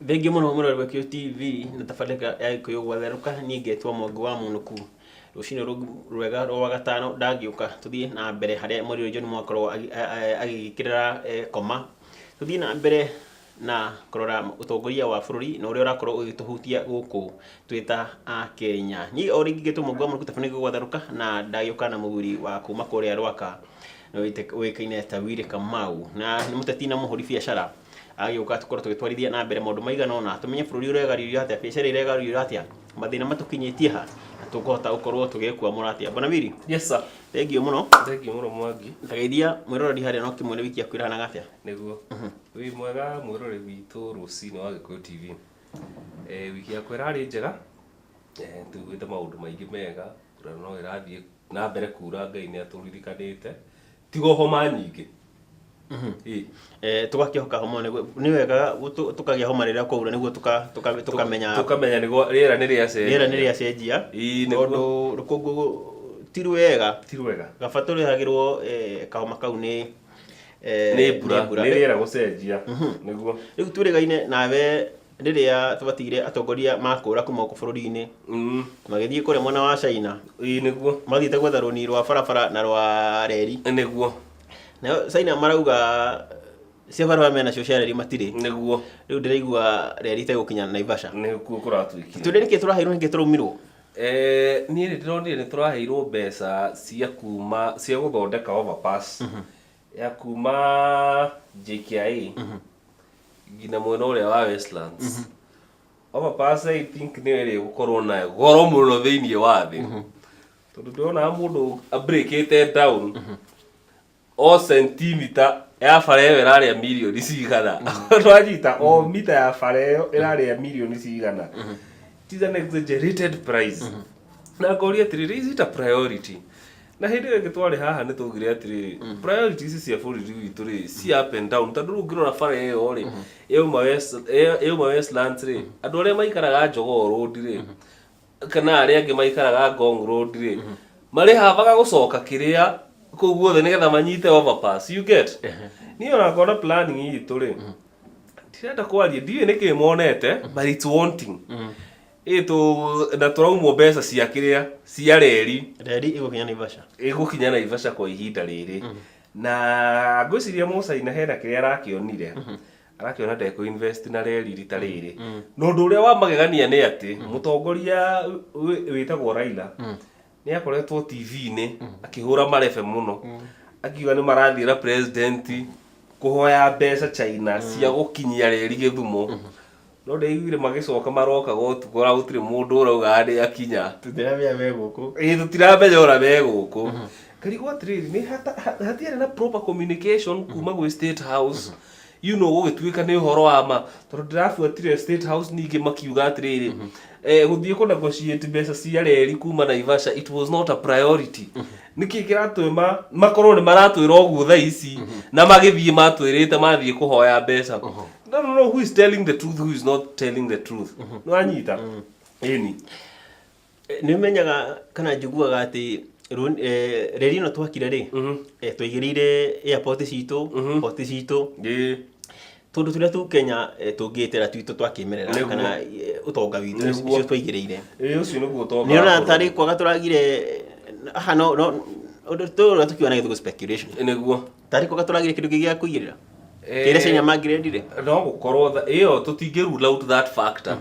Thengi muno murori wa QTV na tabarĩra ya Gĩkũyũ Gwatheruka niĩ ngetwo Mwangi wa Mũnũku rũcinĩ rwega rwa gatano ndangĩũka tũthiĩ na mbere harĩa Mũriũ John mwakorwo agĩkĩrĩra koma tũthiĩ na mbere na kũrora ũtongoria wa bũrũri na ũrĩa ũrakorwo ũgĩtũhutia gũkũ twĩta a Kenya. Niĩ o rĩngĩ ngetwo Mwangi wa Mũnũku tabarĩra ya Gwatheruka na ndagĩũka na mũgũri wa kuma kũrĩa Rwaka ũĩkaine ta Willy Kamau na nĩ mũteti na mũhũri biacara agĩũka tũkorwo tũgĩtwarithia na mbere maũndũ maigana ũna tũmenye bũrũri ũregariũrio atĩa, biacara iregariũrio atĩa, mathĩna matũkinyĩtie ha na tũkũhota gũkorwo tũgĩkwamũra atĩa. Bwana Willy. Yes sir. Thengiũ mũno. Thengiũ mũno Mwangi. Ngeithia mwĩroreri harĩa no kĩmwe wiki yakwĩrahana atĩa. Nĩguo. Wĩ mwega mwĩroreri witũ rũcinĩ wa Gĩkũyũ TV. Wiki yakwa ĩrarĩ njega. Tugĩte maũndũ maingĩ mega, mbura no ĩrathiĩ na mbere kuura, Ngai nĩ atũririkanĩte. Tiga homa nyingĩ. Tũgakĩhoka homa nĩ wega tũkagĩa homa rĩrĩa kwaura nĩguo tũkamenya nĩguo rĩera nĩ rĩacenjia tondũ rũkũngũ ti rwega gaba tũrehagĩrwo kahoma kau nĩ mbura nĩ rĩera gũcenjia nĩguo. Rĩu twĩrĩgaine nawe rĩrĩa tũbatigire atongoria makũra kuma gũkũ bũrũri-inĩ magĩthiĩ kũrĩa mwena wa China nĩguo mathiĩte gwetha rũni rwa barabara na rwa reri nĩguo. Na China marauga cia barabara menacio cia reri matirĩ nĩguo. Rĩu ndĩraigua reri itegũkinya Naivasha nĩguo kũratwĩkire. Tũrĩ nĩkĩ tũraheirwo nĩkĩ tũraumirwo? Niĩ nĩndĩronire nĩ tũraheirwo mbeca cia gũthondeka overpass ya kuma JKIA nginya mwena ũrĩa wa Westlands. Overpass I think nĩ ĩrĩ gũkorwo na goro mũno thĩinĩ wa thĩ tondũ ndĩrona mũndũ abreakĩte down o centimeter ya bara ĩyo ĩrarĩa mirioni cigana. Twanyita o mita ya bara ĩyo ĩrarĩa mirioni cigana. It is an exaggerated price. Na ngoria atĩrĩrĩ, is it a priority? Na hĩndĩ ĩyo twarĩ haha nĩ twaugire atĩrĩrĩ, priorities cia bũrũri witũ rĩ ci up and down tondũ rĩu ũngĩrora bara ĩyo rĩ yauma Westlands rĩ, andũ arĩa maikaraga Jogoo Road rĩ kana arĩa angĩ maikaraga Ngong Road rĩ marĩhabaga gũcoka kĩrĩa kũu guothe nĩgetha manyite overpass, you get? Niĩ ona ngona planning itũ rĩ ndirenda kwaria ndiũĩ nĩkĩ monete but it's wanting. Na tũraumwo mbeca cia kĩrĩa cia reri ĩgũkinya Naivasha kwa ihinda rĩrĩ na ngwĩciria Mũcaina hena kĩrĩa arakĩonire arakiona ndekũinvest na reri rita rĩrĩ. Na ũndũ ũrĩa wa magegania nĩ atĩ mũtongoria wĩtagwo Raila nĩ akoretwo TV-inĩ akĩhũra marebe mũno akiuga nĩ marathiĩra president kũhoya mbeca China cia gũkinyia reri Gĩthumo. No ndaiguire magĩcoka maroka gũtukora gũtirĩ mũndũ ũrauga nĩ akinya. Tũtiramenya me gũkũ. Tũtiramenya ũrĩa me gũkũ. Karigwo atĩrĩrĩ nĩ hatiarĩ na proper communication kuma gwĩ State House gũgĩtuĩka nĩ ũhoro wa ma tondũ ndĩrabuatire State House ningĩ makiuga atĩrĩrĩ gũthiĩ kũnegotiate mbeca cia reri kuma Naivasha it was not a priority. Nĩkĩ kĩratũma makorwo nĩ maratwĩra ũguo thaa ici na magĩthiĩ matwĩrĩte mathiĩ kũhoya mbeca. No who is telling the truth, who is not telling the truth. No anyita ĩni nĩ menyaga kana njiguaga atĩ reri ĩno twakire rĩ twaigĩrĩire airport citũ port citũ tondũ tũrĩa tu Kenya tũngĩtĩra twitũ twakĩmerera kana ũtonga witũ icio twaigĩrĩire ũcio nĩguo ũtonga. Nĩ ona tarĩ kwaga tũragire aha no ũndũ tũrĩa tũkiona gĩthugu speculation nĩguo tarĩ kwaga tũragire kĩndũ gĩa kũigĩrĩra kĩrĩa China mangĩrendire no gũkorwo ĩyo tũtingĩ rule out that factor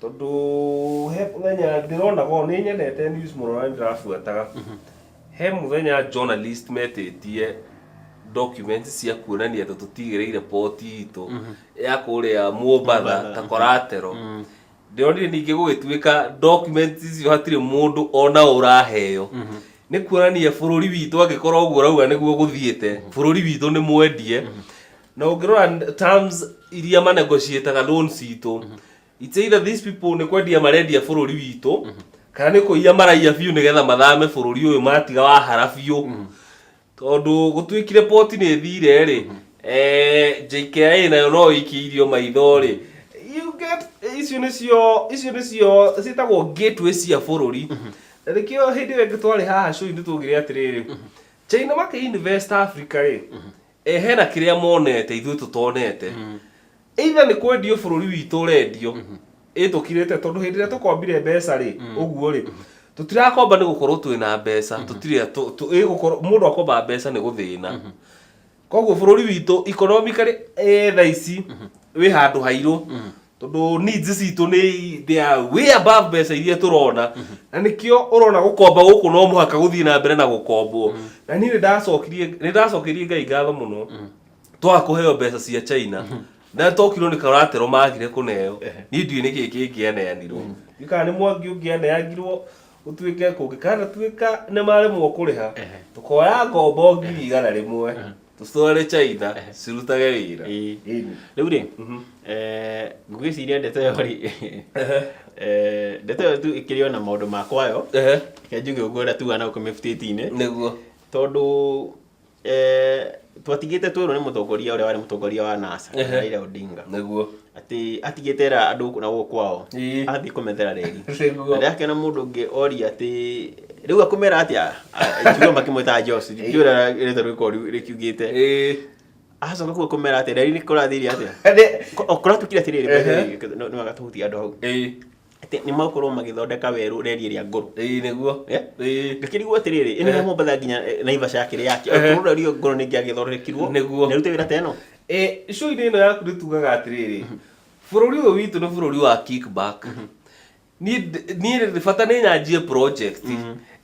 tondũ he mũthenya ndĩronaga nĩ nyendete news mũno na ndĩrabuataga he mũthenya journalist metĩtie documents cia kuonania atĩ tũtigĩrĩire port itũ ya kũrĩa Mombatha ta Koratero. Ndĩronire ningĩ gũgĩtuĩka documents icio hatirĩ mũndũ ona ũraheo. Nĩ kuonania bũrũri witũ angĩkorwo ũguo rauga nĩguo gũthiĩte bũrũri witũ nĩ mwendie. Na ũngĩrora terms iria manegotiataga loans itũ it's either these people nĩ kwendia marendia bũrũri witũ kana nĩ kũiya maraiya biũ nĩgetha mathame bũrũri ũyũ matiga wahara biũ tondũ gũtuĩkire port nĩ thire rĩ JKIA nayo no ĩikĩirio maitho rĩ you get icio nĩcio ciĩtagwo gateway cia bũrũri. Na nĩkĩo hĩndĩ ĩyo twarĩ haha show-inĩ tũgire atĩrĩrĩ China makĩinvest Africa rĩ hena kĩrĩa monete ithuĩ tũtonete either nĩ kwendio bũrũri witũ ũrendio ĩtũkirĩte tondũ hĩndĩ ĩrĩa tũkombire mbeca rĩ ũguo rĩ tũtirakomba nĩ gũkorwo twĩna mbeca tũtirĩ gũkorwo mũndũ akomba mbeca nĩ gũthĩna koguo bũrũri witũ economically thaa ici wĩ handũ hairũ tondũ needs citũ nĩ they are way above mbeca iria tũrona na nĩkĩo ũrona gũkomba gũkũ no mũhaka gũthiĩ na mbere na gũkombwo na niĩ nĩ ndacokerie Ngai ngatho mũno twaga kũheo mbeca cia China na tokirwo nĩ karatero magire kũneo niĩ ndiũĩ nĩkĩ kĩngĩaneanirwo kana nĩ Mwangi ũngĩaneagirwo ũtuĩke kũngĩkana tuĩka nĩ maremwo kũrĩha tũkoya ngombo 100,000 tũtware China cirutage wĩra rĩu rĩ ngũgĩciria ndeto ĩyo rĩ ndeto ĩyo tu ĩkĩrĩ na maũndũ makwayo kenjuge ũguo ũrĩa tuga na ũkũmĩbutĩti-inĩ nĩguo tondũ twatigĩte twĩrwo nĩ mũtongoria ũrĩa warĩ mũtongoria wa NASA Raila Odinga nĩguo atĩ atigĩte andũ na gũkũ kwao athiĩ kũmethera reri na ndakĩona mũndũ ũngĩ oria atĩ rĩu akũmera atĩa ikiugo makĩmwĩta Joss ndiũra rĩtwa rĩkorwo rĩkiugĩte acoka kuo kũmera atĩ reri nĩ kũrathiire atĩa kũratũkire atĩrĩrĩ nĩ magatũhutia andũ hau atĩ nĩ makorwo magĩthondeka werũ reri ĩrĩa ngũrũ nĩguo ngakĩrigwo atĩrĩrĩ ĩno ya Mombatha nginya Naivasha yakĩrĩ yake ũkorwo reri ngũrũ nĩ ngĩagĩthondekirwo nĩ rute wĩra ta ĩno show-inĩ ĩno yaku nĩtugaga atĩrĩrĩ bũrũri ũyũ witũ nĩ bũrũri wa kickback niĩ bata nĩ nyanjie project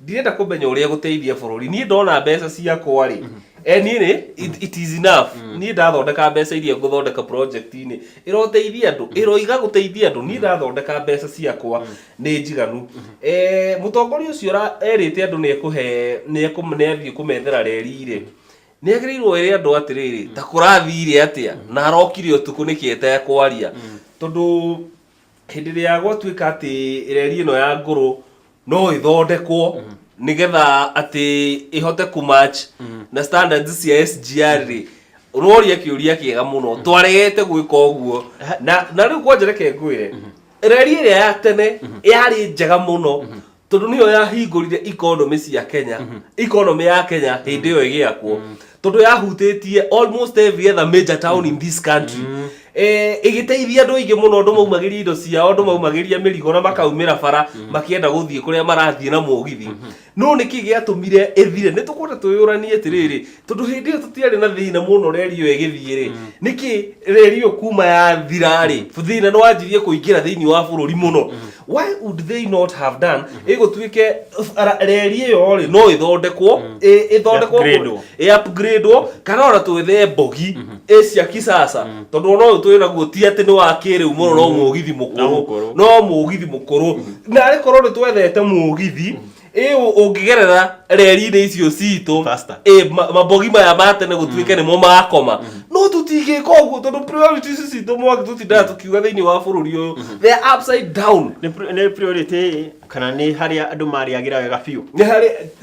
ndirenda kũmenya ũrĩa gũteithia bũrũri niĩ ndona mbeca ciakwa rĩ niĩ nĩ it is enough niĩ ndathondeka mbeca iria ngũthondeka project-inĩ ĩroteithia andũ ĩroiga gũteithia andũ niĩ ndathondeka mbeca ciakwa nĩ njiganu mũtongoria ũcio erĩte andũ nĩathiĩ kũmethera reri rĩ nĩ agĩrĩirwo ere andũ atĩrĩrĩ ta kũrathire atĩa na arokire ũtukũ nĩkĩ etekwaria tondũ hĩndĩ ĩrĩa gwatuĩka atĩ reri ĩno ya ngũrũ no ĩthondekwo nĩgetha atĩ ĩhote kũmatch na standards cia SGR rĩ ũroria kĩũria kĩega mũno twaregete gwĩka ũguo na rĩu kwanjereke ngwĩre reri ĩrĩa ya tene yarĩ njega mũno tondũ nĩyo yahingũrire economy cia Kenya economy ya Kenya hĩndĩ ĩyo ĩgĩakwo tondũ yahutĩtie almost every other major town in this country ĩgĩteithia andũ aingĩ mũno andũ maumagĩria indo ciao andũ maumagĩria mĩrigo na makaumĩra bara makĩenda gũthiĩ kũrĩa marathiĩ na mũgithi no nĩkĩ gĩatũmire ĩthire nĩ tũkwenda twĩyũranie atĩrĩrĩ tondũ hĩndĩ ĩyo tũtiarĩ na thĩna mũno reri ĩyo ĩgĩthiĩ rĩ nĩkĩ reri ĩyo kuma yathira rĩ thĩna nĩ wanjirie kũingĩra thĩinĩ wa bũrũri mũno why would they not have done ĩgũtuĩke reri ĩyo rĩ no ĩthondekwo upgrade kana ona twethe mbogi cia kisasa tondũ no twĩ naguo ti atĩ nĩ wa kĩrĩu mũno no mũgithi mũkũrũ na arĩ korwo nĩ twethete mũgithi ũngĩgerera reri-inĩ icio citũ mabogi maya ma tene gũtuĩke nĩmo makoma no tũtingĩka ũguo tondũ priorities citũ Mwangi tũtindaga tũkiuga thĩinĩ wa bũrũri ũyũ they are upside down nĩ priority kana nĩ harĩa andũ marĩagĩra wega biũ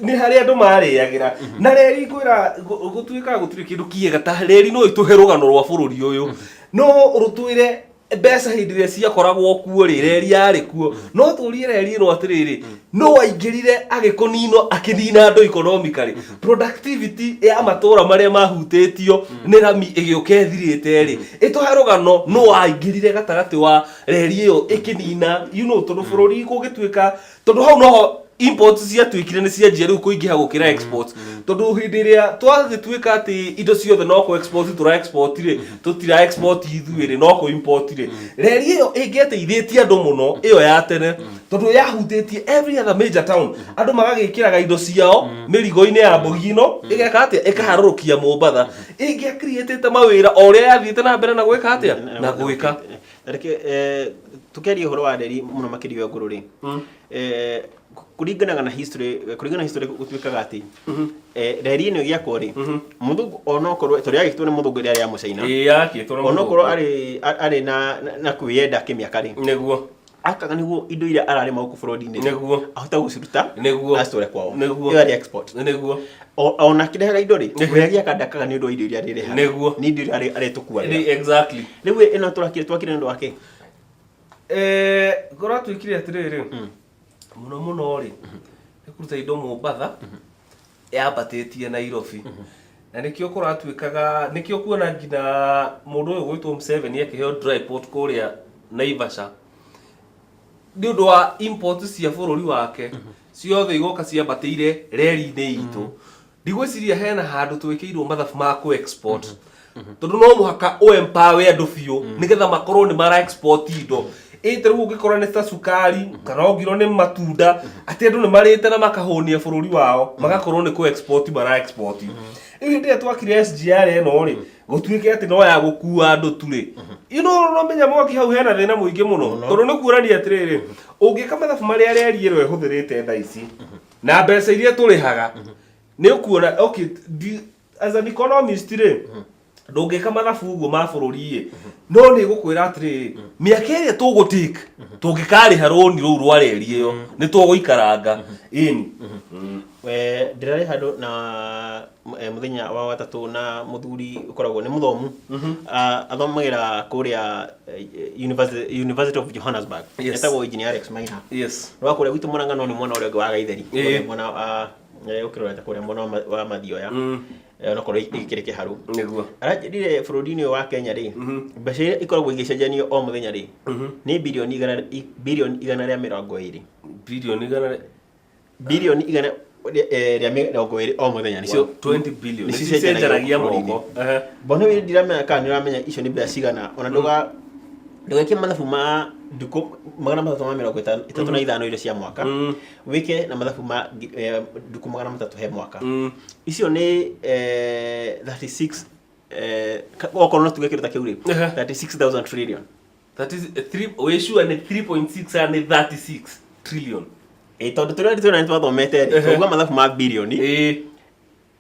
nĩ harĩa andũ marĩagĩra na reri ngwĩra gũtuĩka gũtirĩ kĩndũ kĩega ta reri no ĩtũhe rũgano rwa bũrũri ũyũ no rũtwĩre mbeca hĩndĩ ĩrĩa ciakoragwo kuo rĩ reri yarĩ kuo no tũrie reri ĩno atĩrĩrĩ no aingĩrire agĩkũninwo akĩnina andũ economically productivity ya matũra marĩa mahutĩtio nĩ rami ĩgĩũka ĩthirĩte rĩ ĩtũhe rũgano no aingĩrire gatagatĩ wa reri ĩyo ĩkĩnina tondũ bũrũri gũgĩtuĩka tondũ hau noho imports ciatuĩkire nĩ cianjia rĩu kũingĩha gũkĩra exports tondũ hĩndĩ ĩrĩa twagĩtuĩka atĩ indo ciothe no kũ export tũra export rĩ tũtira export ithuĩ rĩ no kũ import rĩ reri ĩyo ĩngĩateithĩtie andũ mũno ĩyo ya tene tondũ yahutĩtie every other major town andũ magagĩkĩraga indo ciao mĩrigo-inĩ ya mbogi ĩno ĩgeka atĩa ĩkaharũrũkia Mombatha ĩngĩa create mawĩra o ũrĩa yathiĩte na mbere na gwĩka atĩa na gwĩka tũkĩaria ũhoro wa reri mũno makĩria ngũrũ rĩ kũringana na history gũtuĩkaga atĩ reri ĩno ĩgĩakwo rĩ mũthũngũ onokorwo tondũ yagĩtwo nĩ mũthũngũ ĩrĩa ya mũcaina onokorwo arĩ na kwĩyenda kĩmĩaka rĩ nĩguo akaga nĩguo indo iria ararĩma gũkũ bũrũri-inĩ nĩguo ahota gũciruta nĩguo acitware kwao ĩyo arĩ export nĩguo ona akĩrehaga indo rĩ kwĩyagia kandakaga nĩ ũndũ wa indo iria arĩrehaga nĩguo nĩ indo iria arĩtũkuagĩra exactly rĩu ĩno twakire nĩ ũndũ wake ngorwo twĩkire atĩrĩrĩ mũno rĩ nĩ kũruta indo Mombatha yambatĩtie Nairobi na nikio kuratuikaga nikio kuona ngina mundu uyu gwitwo Museveni akiheo dry port kuria Naivasha ni undu wa import cia bururi wake ciothe igoka ciambatire reri-ini itu ndigwiciria hena handu twikirwo mathabu ma ku export tondu no muhaka o empower andu biu nigetha makorwo ni mara export indo ĩte gukikora ni ta sukari kana ongiro ni matunda ati andu ni marite na makahonia bururi wao magakorwo ni ku export mara export iu ndi twakire SGR eno ri gutuike ati no ya gukua andu turi no menya mwaki hau hena thina muingi muno tondu ni kuurania atiriri ungika mathabu maria reri ero ehuthirite nda ici na mbeca iria turihaga ni ukuona okay as an economist ri ndungika mathabu uguo ma bururi no ni gukwira atiri miaka iria tugutake tungikariha roni ruu rwa reri iyo ni tuguikaranga ini we ndirari handu na muthenya wa gatatu na muthuri ukoragwo ni muthomu athomagira kuria University of Johannesburg etagwo engineer Alex Maina yes no kuria gwitu Murang'a no ni mwana uria wa Gaitheri mwana ukiroreta kuria mwana wa Mathioya no korwo ikire kiharu niguo arajire bururi-ini wa Kenya ri mbeca ikoragwo igicenjanio o muthenya ri ni bilioni 120 bilioni 100 ria mirongo iri o muthenya nicio 20 billion nicicenjanagia moko bona wi ndiramenya kana niramenya icio ni mbia cigana ona ndugeke mathabu ma nduku magana matatu ma mirongo itatu na ithano irio cia mwaka wike na mathabu ma nduku magana matatu he mwaka icio ni 36 okorwo no tugekire ta kiuri 36,000 trillion that is 3 we sure ni 3.6 and 36 trillion tondu turia twina twathomete tuga mathabu ma bilioni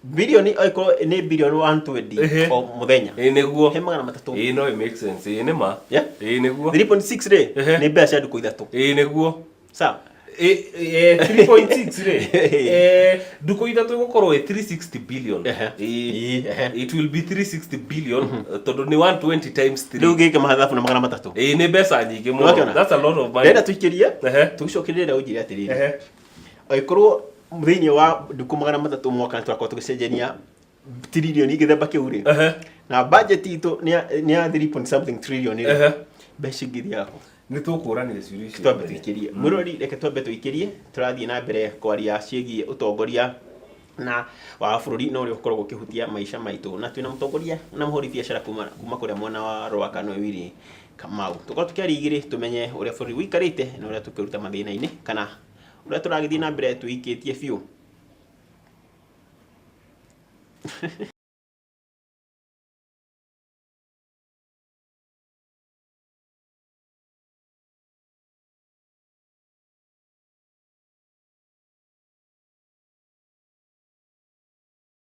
bilioni oiko ni bilioni 120 o muthenya niguo he magana matatu no it makes sense ni ma niguo 3.6 ri ni mbeca nduku ithatu niguo sawa 3.6 ri nduku ithatu gukorwo 360 billion it will be 360 billion tondu ni 120 times 3 riu gike mathabu na magana matatu ni mbeca nyingi muno that's a lot of money renda tuikirie tugicokereria ujire atiriri oikorwo thiini wa nduku magana matatu mwaka na twakorwo tugicenjania trilioni igithemba kiu ri na budget itu ni ya 3 something trillion ri mbeca ngithiago ni tukuranire ciuria icio twambe tuikirie mwirori reke twambe tuikirie turathie na mbere kwaria ciegie utongoria na wa bururi no uri ukoragwo ukihutia maisha maitu na twina mutongoria na muhuri biashara kuma kuria mwana wa Rwakano Ewiri Kamau tukorwo tukiarigire tumenye uria bururi wikarite na uria tukiruta mathina-ini kana uria turagithie na mbere tuikitie biu